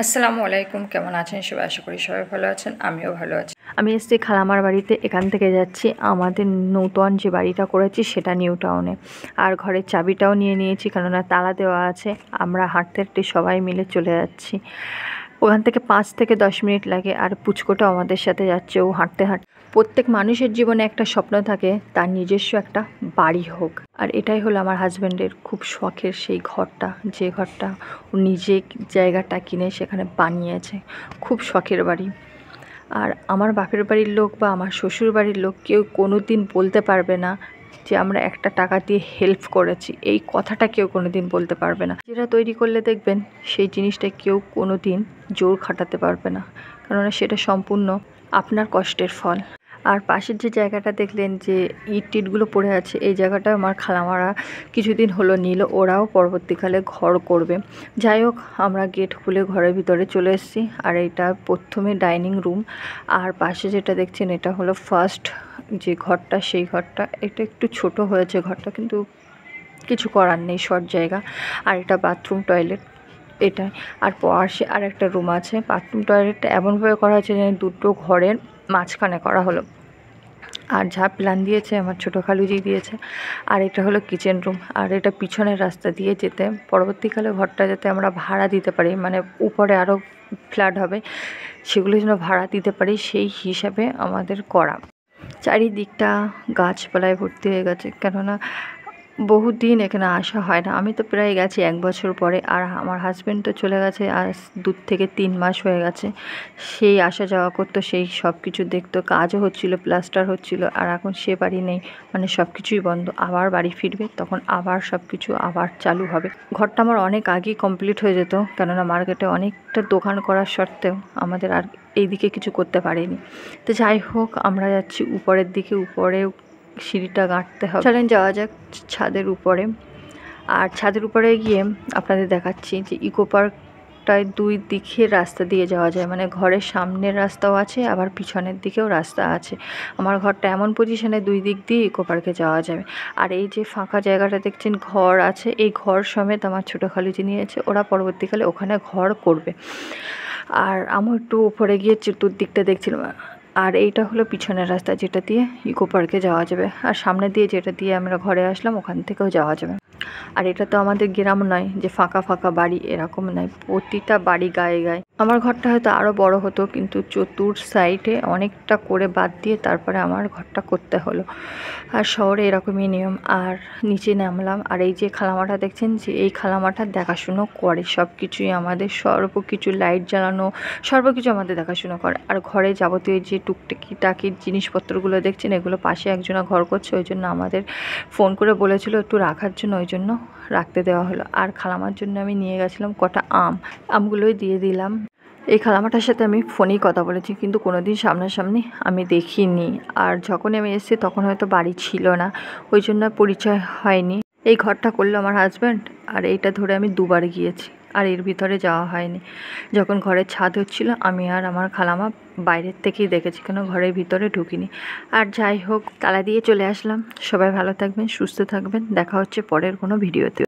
আসসালামু আলাইকুম, কেমন আছেন সবাই? আশা করি সবাই ভালো আছেন, আমিও ভালো আছি। আমি এসেছি খালামার বাড়িতে। এখান থেকে যাচ্ছি আমাদের নূতন যে বাড়িটা করেছি সেটা নিউ টাউনে। আর ঘরের চাবিটাও নিয়ে নিয়েছি, কেননা তালা দেওয়া আছে। আমরা হাঁটতে হাঁটতে সবাই মিলে চলে যাচ্ছি। ওখান থেকে 5 থেকে 10 মিনিট লাগে। আর পুচকোটাও আমাদের সাথে যাচ্ছে, ও হাঁটতে হাঁটতে। প্রত্যেক মানুষের জীবনে একটা স্বপ্ন থাকে, তার নিজস্ব একটা বাড়ি হোক। আর এটাই হলো আমার হাজব্যান্ডের খুব শখের সেই ঘরটা, যে ঘরটা ও নিজে জায়গাটা কিনে সেখানে বানিয়েছে। খুব শখের বাড়ি। আর আমার বাপের বাড়ির লোক বা আমার শ্বশুর বাড়ির লোক কেউ কোনো দিন বলতে পারবে না যে আমরা একটা টাকা দিয়ে হেল্প করেছি। এই কথাটা কেউ কোনো দিন বলতে পারবে না। যেটা তৈরি করলে দেখবেন সেই জিনিসটা কেউ কোনো দিন জোর খাটাতে পারবে না, কেননা সেটা সম্পূর্ণ আপনার কষ্টের ফল। আর পাশের যে জায়গাটা দেখলেন যে ইট টিটগুলো পড়ে আছে, এই জায়গাটা আমার খালামারা কিছুদিন হলো নিল। ওরাও পরবর্তীকালে ঘর করবে। যাই হোক, আমরা গেট খুলে ঘরের ভিতরে চলে এসেছি। আর এটা প্রথমে ডাইনিং রুম। আর পাশে যেটা দেখছেন এটা হলো ফার্স্ট যে ঘরটা, সেই ঘরটা। এটা একটু ছোট হয়েছে ঘরটা, কিন্তু কিছু করার নেই, শর্ট জায়গা। আর এটা বাথরুম টয়লেট এটাই। আর পাশে আর একটা রুম আছে। বাথরুম টয়লেটটা এমনভাবে করা হয়েছে যে দুটো ঘরের মাঝখানে করা হলো। আর যা প্ল্যান দিয়েছে আমার ছোটো খালুজি দিয়েছে। আর এটা হলো কিচেন রুম। আর এটা পিছনের রাস্তা দিয়ে যেতে, পরবর্তীকালে ঘরটা যাতে আমরা ভাড়া দিতে পারি, মানে উপরে আরও ফ্ল্যাট হবে, সেগুলো যেন ভাড়া দিতে পারি, সেই হিসাবে আমাদের করা। চারিদিকটা গাছপালায় ভর্তি হয়ে গেছে, কেননা বহুদিন এখানে আসা হয় না। আমি তো প্রায় গেছি 1 বছর পরে। আর আমার হাজব্যান্ড তো চলে গেছে আজ 2 থেকে 3 মাস হয়ে গেছে। সেই আসা যাওয়া করতো, সেই সব কিছু দেখতো, কাজও হচ্ছিলো, প্লাস্টার হচ্ছিলো। আর এখন সে বাড়ি নেই, মানে সব কিছুই বন্ধ। আবার বাড়ি ফিরবে, তখন আবার সব কিছু আবার চালু হবে। ঘরটা আমার অনেক আগেই কমপ্লিট হয়ে যেত, কেননা মার্কেটে অনেকটা দোকান করার সত্ত্বেও আমাদের আর এইদিকে কিছু করতে পারিনি। তো যাই হোক, আমরা যাচ্ছি উপরের দিকে। উপরেও সিঁড়িটা গাঁটতে হবে। চলেন যাওয়া যাক ছাদের উপরে। আর ছাদের উপরে গিয়ে আপনাদের দেখাচ্ছি যে ইকো পার্কটায় 2 দিকে রাস্তা দিয়ে যাওয়া যায়, মানে ঘরের সামনের রাস্তাও আছে, আবার পিছনের দিকেও রাস্তা আছে। আমার ঘরটা এমন পজিশনে 2 দিক দিয়ে ইকো পার্কে যাওয়া যাবে। আর এই যে ফাঁকা জায়গাটা দেখছেন, ঘর আছে, এই ঘর সমেত আমার ছোটো খালুজি নিয়েছে। ওরা পরবর্তীকালে ওখানে ঘর করবে। আর আমি একটু উপরে গিয়ে চতুর্দিকটা দেখছিলাম। আর এইটা হলো পিছনের রাস্তা, যেটা দিয়ে ইকো পার্কে যাওয়া যাবে। আর সামনে দিয়ে যেটা দিয়ে আমরা ঘরে আসলাম, ওখান থেকেও যাওয়া যাবে। আর এটা তো আমাদের গ্রাম নয় যে ফাঁকা ফাঁকা বাড়ি, এরকম নয়, প্রতিটা বাড়ি গায়ে গায়ে। আমার ঘরটা হয়তো আরও বড় হতো, কিন্তু চতুর সাইডে অনেকটা করে বাদ দিয়ে তারপরে আমার ঘরটা করতে হলো। আর শহরে এরকমই নিয়ম। আর নিচে নামলাম। আর এই যে খালামাটা দেখছেন, যে এই খালামাটা দেখাশুনো করে সব কিছুই, আমাদের সর্বকিছু, লাইট জ্বালানো, সর্বকিছু আমাদের দেখাশুনো করে। আর ঘরে যাবতীয় যে টুকটাকি টাকির জিনিসপত্রগুলো দেখছেন, এগুলো পাশে একজনা ঘর করছে, ওই জন্য আমাদের ফোন করে বলেছিল একটু রাখার জন্য, ওই জন্য রাখতে দেওয়া হলো। আর খালামার জন্য আমি নিয়ে গেছিলাম কটা আমগুলোই দিয়ে দিলাম। এই খালামাটার সাথে আমি ফোনেই কথা বলেছি, কিন্তু কোনোদিন সামনাসামনি আমি দেখিনি। আর যখন আমি এসেছি তখন হয়তো বাড়ি ছিল না, ওই জন্য পরিচয় হয়নি। এই ঘরটা করলো আমার হাজব্যান্ড। আর এইটা ধরে আমি 2 বার গিয়েছি, আর এর ভিতরে যাওয়া হয়নি। যখন ঘরের ছাদ হচ্ছিল, আমি আর আমার খালামা বাইরের থেকেই দেখেছি, কেন ঘরের ভিতরে ঢুকিনি। আর যাই হোক, তালা দিয়ে চলে আসলাম। সবাই ভালো থাকবেন, সুস্থ থাকবেন। দেখা হচ্ছে পরের কোনো ভিডিওতে।